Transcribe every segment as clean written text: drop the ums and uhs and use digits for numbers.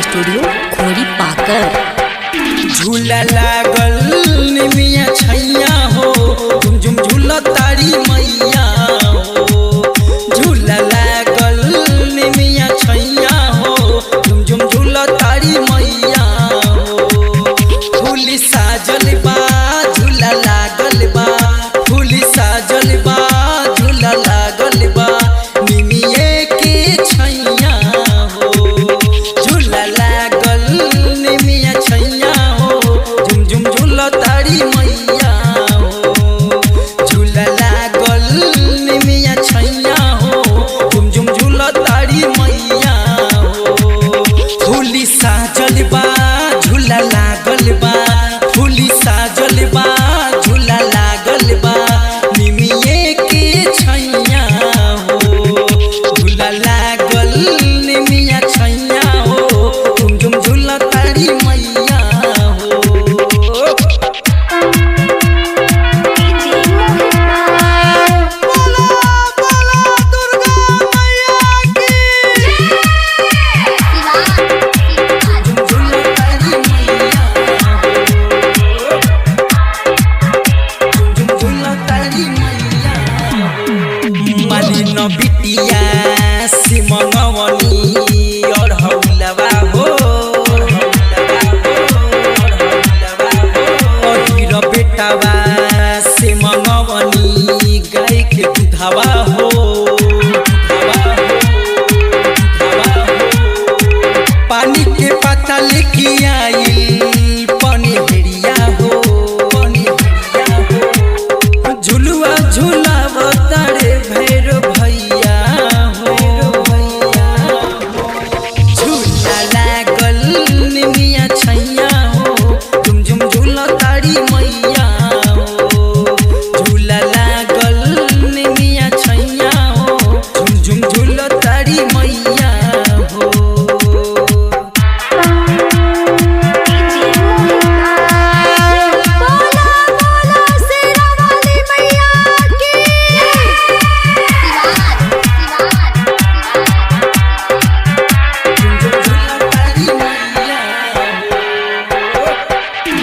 Studio खोरी पाकर। झूला लागल निमिया छैया हो, झुम झुम झूला तारी मैया हो। झूला लागल निमिया छैया हो, झुम झुम झूला तारी मैया हो। फूली साजल बा झूला लागल बा, फूली साजल बा झूला लागल बा, निमिये के छैया हो। झूला लागल निमिया छैया हो, झुम झुम झूला तारी मैया हो। झूला लागल निमिया छैया हो, झुम झुम झूला तारी मैया हो। फूली साजल बा झूला लागल बा, फूली साजल बा झूला लागल बा, निमिये के छैया हो। झूला लागल निमिया छैया हो, झुम झुम झूला तारी मैया हो। मालिन बिटिया सिमंगवनी और हौलवा हो, अहिर बेटावा सिमंगवनी गाय के दूधवा हो। पानी के पता लेके आई पनिहरिया हो, पनिहरिया हो। झुलुआ झुलाव तारे भैर भैया हो। झूला लागल निमिया छैया हो, झुम झुम झूला तारी मैया हो। झूला लागल निमिया छैया हो, झुम झुम झूला तारी मैया हो।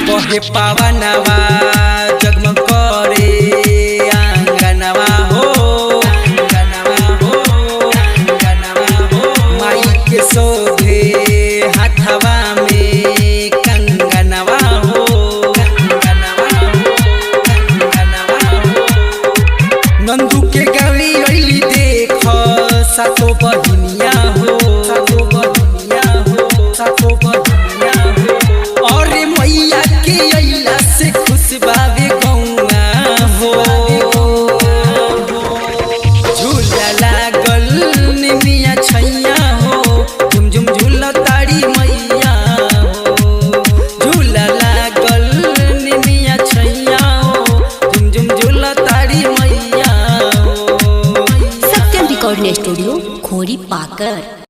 बहे पावनवा जगमग करे आंगनवा हो, आंगनवा हो, आंगनवा हो। माई के शोभे हाथवा में कंगनवा हो, कंगनवा हो, कंगनवा हो। नंदू के गली अइली देख सातो बहिनिया हो, सातो बहिनिया हो, सातो बहिनिया हो। और मैया के अइला से खुश बावे गौआ हो। झूला लागल निमिया छैया हो, झुम झुम झूला तारी मैया हो। झूला लागल निमिया छैया हो, झुम झुम झूला तारी मैया हो। सत्यम रिकॉर्डिंग स्टूडियो खोरी पाकर।